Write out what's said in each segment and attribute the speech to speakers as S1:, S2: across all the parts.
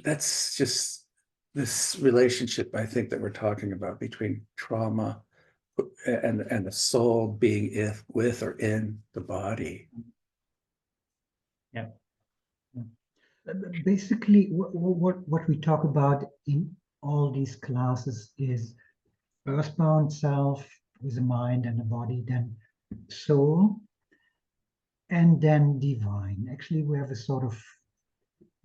S1: that's just this relationship, I think, that we're talking about between trauma and the soul being with or in the body.
S2: Yeah. Basically, what we talk about in all these classes is earthbound self with a mind and a body, then soul, and then divine. Actually, we have a sort of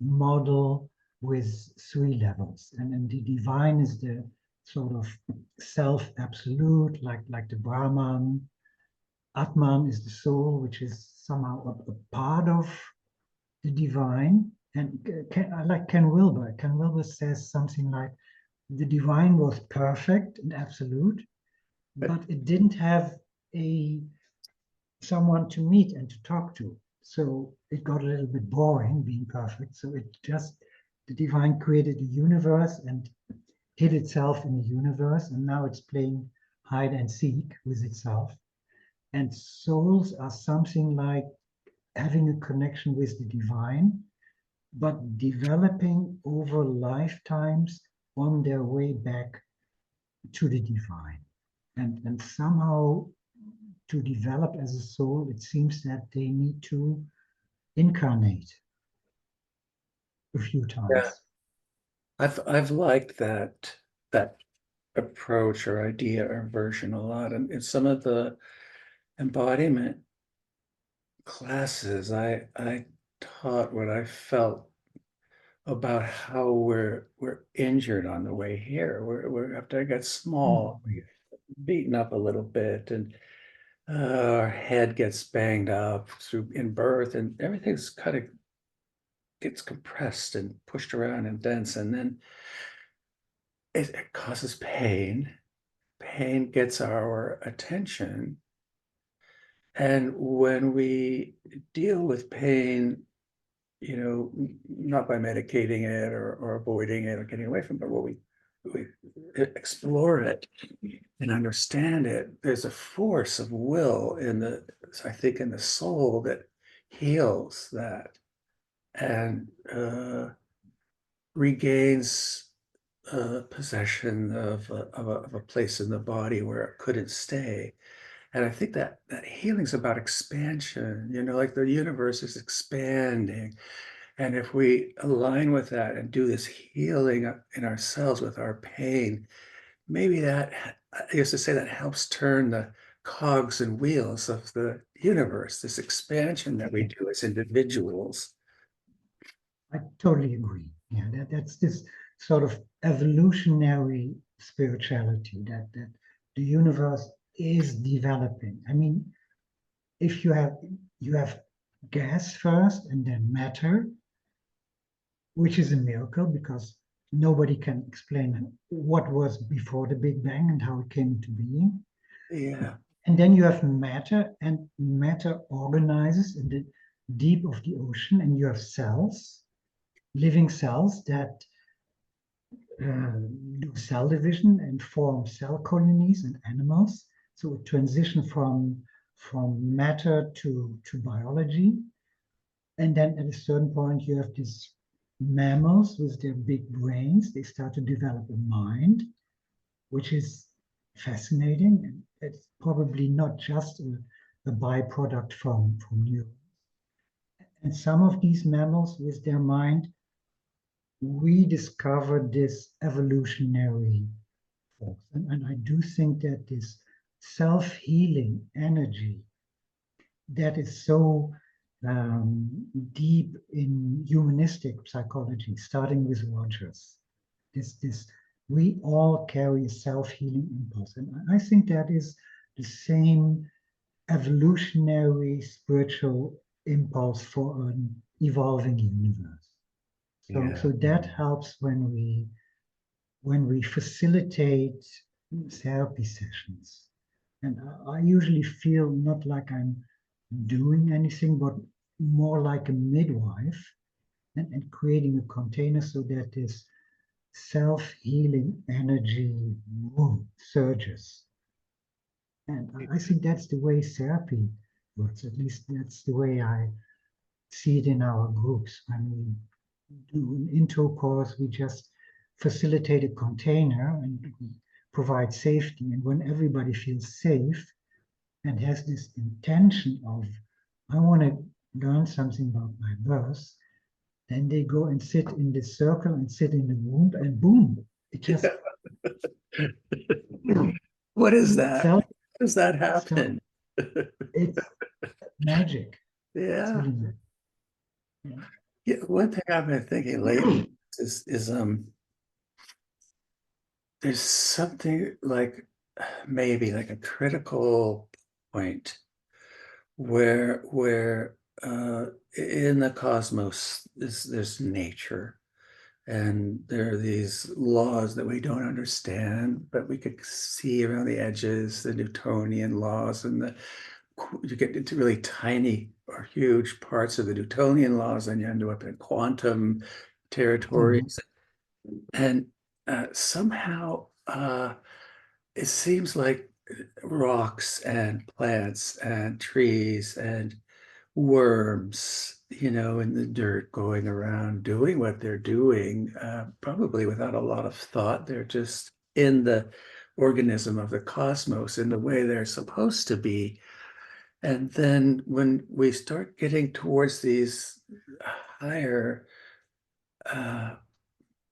S2: model with three levels, and then the divine is the sort of self absolute, like the Brahman. Atman is the soul, which is somehow a part of the divine. And I like Ken Wilber. Ken Wilber says something like, the divine was perfect and absolute, but it didn't have a someone to meet and to talk to. So it got a little bit boring being perfect. So the divine created a universe and hid itself in the universe. And now it's playing hide and seek with itself. And souls are something like having a connection with the divine, but developing over lifetimes on their way back to the divine. And somehow to develop as a soul, it seems that they need to incarnate a few
S1: Yeah,
S2: times.
S1: I've liked that approach or idea or version a lot. And in some of the embodiment classes, I taught what I felt about how we're injured on the way here. We're after I got small, we get beaten up a little bit, and our head gets banged up through in birth, and everything's kind of gets compressed and pushed around and dense, and then it causes pain. Pain gets our attention, and when we deal with pain, not by medicating it or avoiding it or getting away from it, but we explore it and understand it, there's a force of will I think, in the soul that heals that and regains possession of a place in the body where it couldn't stay. And I think that healing's about expansion, like the universe is expanding. And if we align with that and do this healing in ourselves with our pain, maybe I used to say, that helps turn the cogs and wheels of the universe, this expansion that we do as individuals.
S2: I totally agree. Yeah, that's this sort of evolutionary spirituality that the universe is developing. I mean, if you have gas first and then matter, which is a miracle because nobody can explain what was before the Big Bang and how it came into being.
S1: Yeah.
S2: And then you have matter, and matter organizes in the deep of the ocean, and you have cells, living cells that do cell division and form cell colonies in animals. So a transition from matter to biology. And then at a certain point, you have these mammals with their big brains. They start to develop a mind, which is fascinating. And it's probably not just a byproduct from neurons. And some of these mammals with their mind rediscovered this evolutionary force. And I do think that this self-healing energy that is so deep in humanistic psychology, starting with Rogers. This we all carry a self-healing impulse, and I think that is the same evolutionary spiritual impulse for an evolving universe. So
S1: Yeah.
S2: that helps when we facilitate therapy sessions. And I usually feel not like I'm doing anything, but more like a midwife and creating a container so that this self-healing energy surges. And I think that's the way therapy works. At least that's the way I see it in our groups when we do an intro course, we just facilitate a container and we provide safety. And when everybody feels safe and has this intention of, I want to learn something about my birth, then they go and sit in this circle and sit in the room, and boom, it just
S1: What is that?
S2: self
S1: How does that
S2: self.
S1: happen?
S2: It's magic. It's
S1: Yeah.
S2: really magic. Yeah.
S1: Yeah, one thing I've been thinking lately is there's something like maybe like a critical point where in the cosmos there's nature and there are these laws that we don't understand, but we could see around the edges, the Newtonian laws and the you get into really tiny or huge parts of the Newtonian laws, and you end up in quantum
S2: Mhm.
S1: territories. And somehow it seems like rocks and plants and trees and worms, in the dirt going around doing what they're doing, probably without a lot of thought. They're just in the organism of the cosmos in the way they're supposed to be. And then when we start getting towards these higher, uh,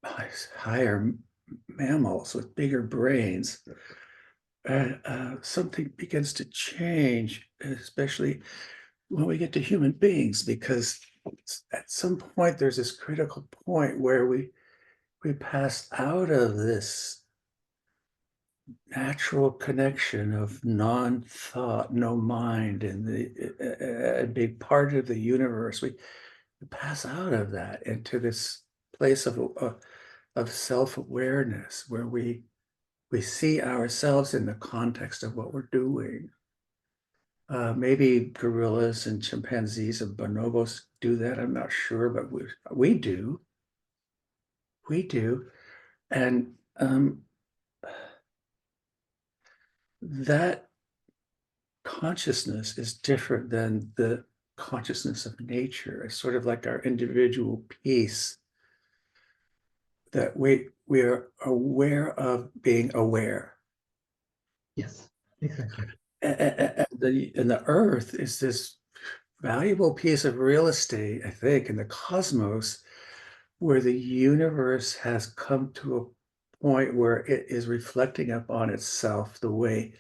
S1: higher mammals with bigger brains, something begins to change, especially when we get to human beings, because at some point there's this critical point where we pass out of this natural connection of non-thought, no mind, and a big part of the universe. We pass out of that into this place of self-awareness where we see ourselves in the context of what we're doing. Maybe gorillas and chimpanzees and bonobos do that. I'm not sure, but we do. We do. And that consciousness is different than the consciousness of nature. It's sort of like our individual piece that we are aware of being aware.
S2: Yes, exactly.
S1: And the earth is this valuable piece of real estate, I think, in the cosmos, where the universe has come to a point where it is reflecting upon itself the way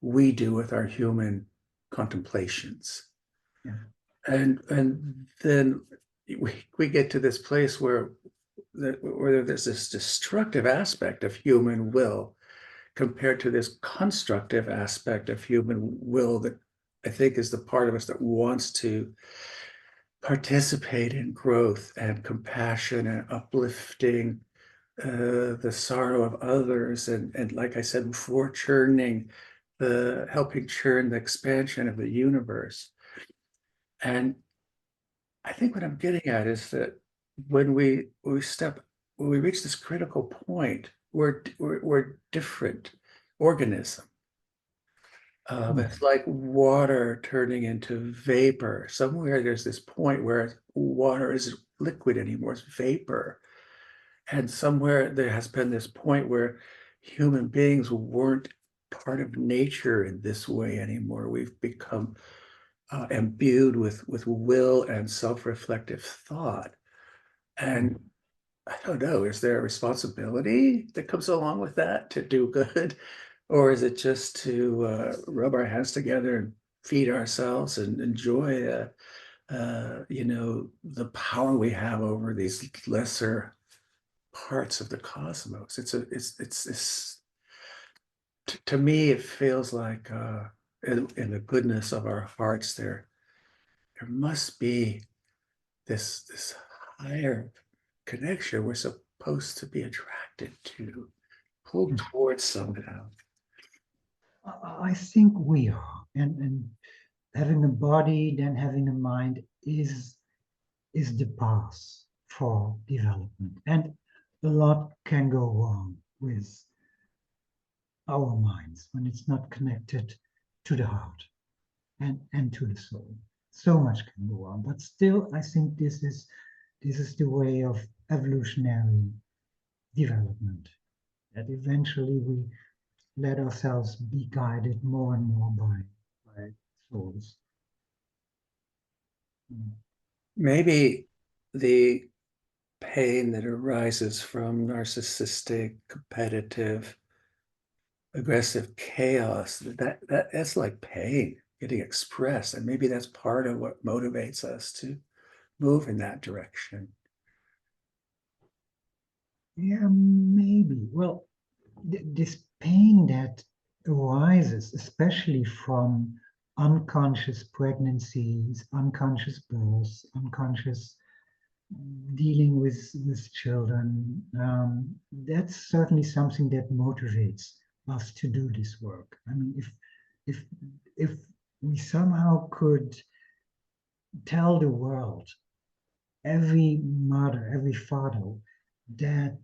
S1: we do with our human contemplations.
S2: Yeah.
S1: And then we get to this place where there's this destructive aspect of human will compared to this constructive aspect of human will that I think is the part of us that wants to participate in growth and compassion and uplifting the sorrow of others. And like I said before, helping churn the expansion of the universe. And I think what I'm getting at is that when we reach this critical point, we're different organism.
S2: Mm.
S1: It's like water turning into vapor. Somewhere there's this point where water isn't liquid anymore, it's vapor. And somewhere there has been this point where human beings weren't part of nature in this way anymore. We've become imbued with will and self-reflective thought.
S2: Mm.
S1: And I don't know, is there a responsibility that comes along with that to do good? Or is it just to rub our hands together and feed ourselves and enjoy, the power we have over these lesser parts of the cosmos? It's to me, it feels like in the goodness of our hearts, there must be this higher connection we're supposed to be attracted to, pulled
S2: Mm.
S1: towards somehow.
S2: I think we are, and having a body, then having a mind is the path for development. And a lot can go wrong with our minds when it's not connected to the heart and to the soul. So much can go wrong. But still, I think this is this is the way of evolutionary development, that eventually we let ourselves be guided more and more by souls. Mm.
S1: Maybe the pain that arises from narcissistic, competitive, aggressive chaos, that's like pain getting expressed. And maybe that's part of what motivates us to move in that direction.
S2: Yeah, maybe. Well, this pain that arises, especially from unconscious pregnancies, unconscious births, unconscious dealing with children, that's certainly something that motivates us to do this work. I mean, if if we somehow could tell the world, every mother, every father, that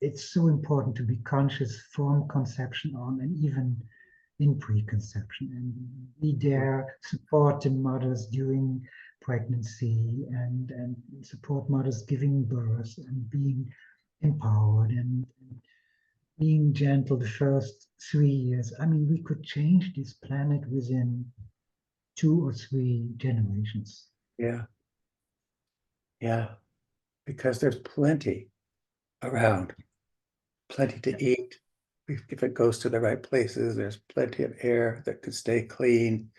S2: it's so important to be conscious from conception on and even in preconception, and be there, support the mothers during pregnancy, and support mothers giving birth and being empowered and being gentle the first 3 years. I mean, we could change this planet within 2 or 3 generations.
S1: Yeah, yeah, because there's plenty around, plenty to eat. If it goes to the right places, there's plenty of air that could stay clean.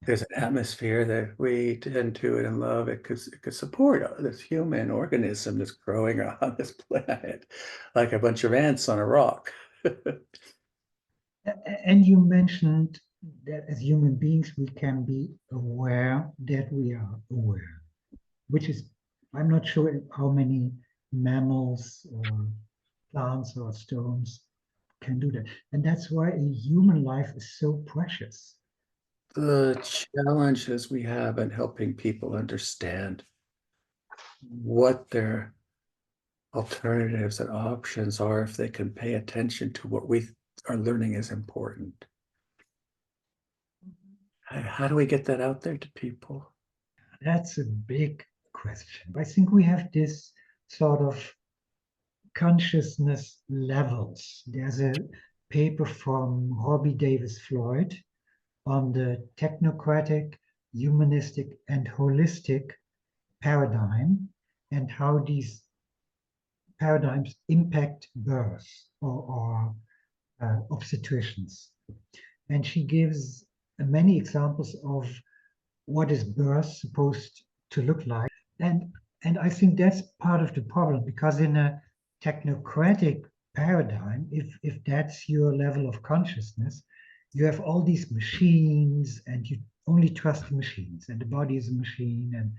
S1: There's an atmosphere that we tend to and love. It could support this human organism that's growing on this planet, like a bunch of ants on a rock.
S2: And you mentioned that as human beings, we can be aware that we are aware, which is, I'm not sure how many mammals or plants or stones can do that. And that's why a human life is so precious.
S1: The challenges we have in helping people understand what their alternatives and options are if they can pay attention to what we are learning is important. How do we get that out there to people?
S2: That's a big question. I think we have this sort of consciousness levels. There's a paper from Robbie Davis Floyd on the technocratic, humanistic, and holistic paradigm, and how these paradigms impact birth or obstetricians. And she gives many examples of what is birth supposed to look like. And, and I think that's part of the problem, because in a technocratic paradigm, if that's your level of consciousness, you have all these machines and you only trust the machines, and the body is a machine,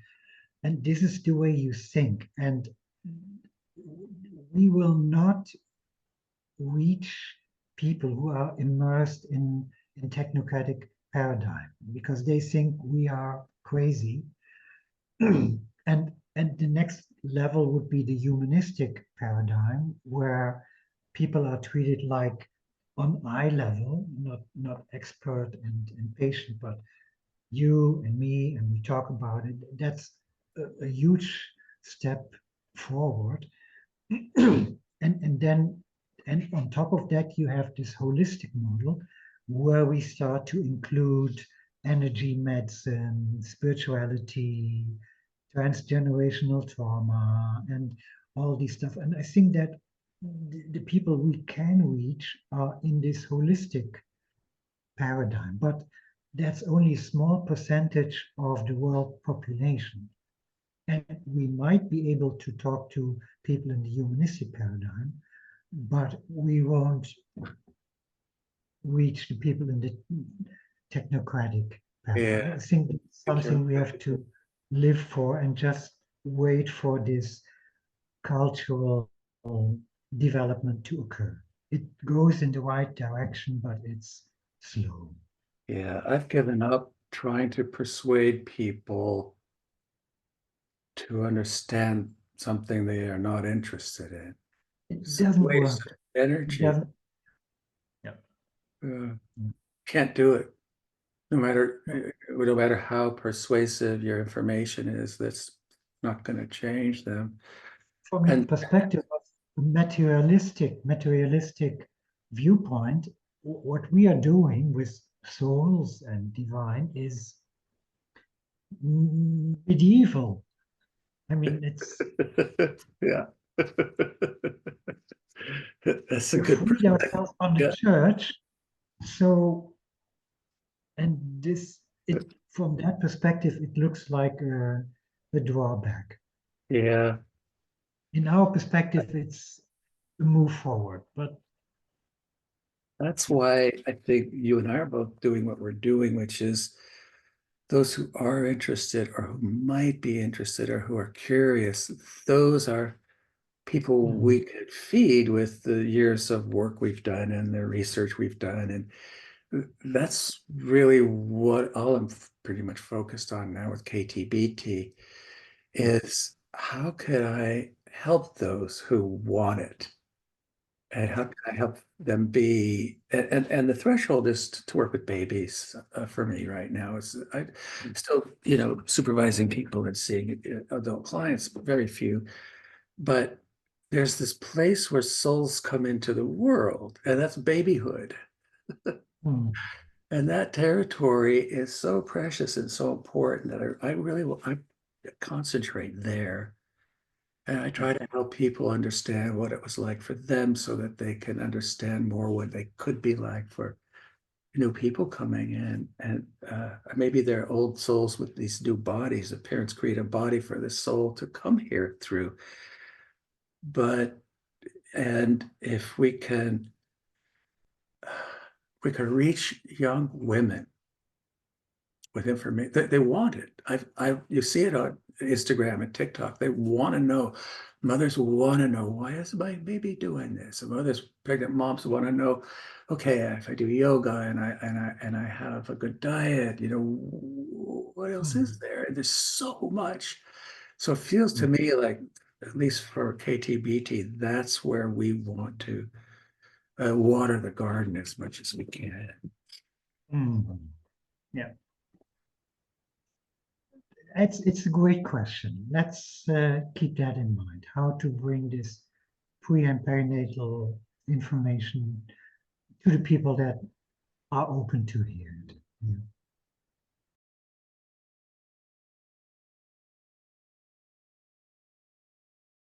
S2: and this is the way you think. And we will not reach people who are immersed in technocratic paradigm, because they think we are crazy. And the next level would be the humanistic paradigm, where people are treated like on eye level, not expert and patient, but you and me, and we talk about it. That's a huge step forward. And on top of that, you have this holistic model where we start to include energy medicine, spirituality, transgenerational trauma, and all this stuff. And I think that the people we can reach are in this holistic paradigm, but that's only a small percentage of the world population. And we might be able to talk to people in the humanistic paradigm, but we won't reach the people in the technocratic paradigm.
S1: Yeah,
S2: I think it's
S1: I think you're
S2: something we have to live for and just wait for this cultural development to occur. It goes in the right direction, but it's slow.
S1: Yeah, I've given up trying to persuade people to understand something they are not interested in.
S2: It
S1: It's a
S2: doesn't
S1: waste
S2: work.
S1: of
S2: It
S1: energy.
S2: doesn't. Yeah.
S1: Uh, can't do it. No matter how persuasive your information is, that's not going to change them.
S2: From the
S1: And
S2: perspective of a materialistic viewpoint, what we are doing with souls and divine is medieval. I mean, it's
S1: yeah, that's a
S2: we
S1: good
S2: freed
S1: perspective.
S2: ourselves from the
S1: Yeah,
S2: church. So, and this it from that perspective, it looks like a drawback.
S1: yeah.
S2: In our perspective, it's a move forward. But
S1: That's why I think you and I are both doing what we're doing, which is those who are interested or who might be interested or who are curious, those are people
S2: mm,
S1: we could feed with the years of work we've done and the research we've done. And that's really what all I'm pretty much focused on now with KTBT is how could I help those who want it? And how can I help them be? And the threshold is to work with babies for me right now. Is I still, supervising people and seeing adult clients, but very few. But there's this place where souls come into the world, and that's babyhood.
S2: mm,
S1: And that territory is so precious and so important that I really will I concentrate there. And I try to help people understand what it was like for them so that they can understand more what they could be like for new people coming in. And maybe they're old souls with these new bodies. The parents create a body for the soul to come here through. But, and if we can reach young women with information. They want it. You see it on Instagram and TikTok. They want to know. Mothers want to know, why is my baby doing this? And mothers, pregnant moms want to know, okay, if I do yoga and I have a good diet, what else is
S2: mm,
S1: there? And there's so much. So it feels to
S2: mm,
S1: me like, at least for KTBT, that's where we want to water the garden as much as we can.
S2: mm. Yeah, it's a great question. Let's keep that in mind. How to bring this pre and perinatal information to the people that are open to hear it. Yeah.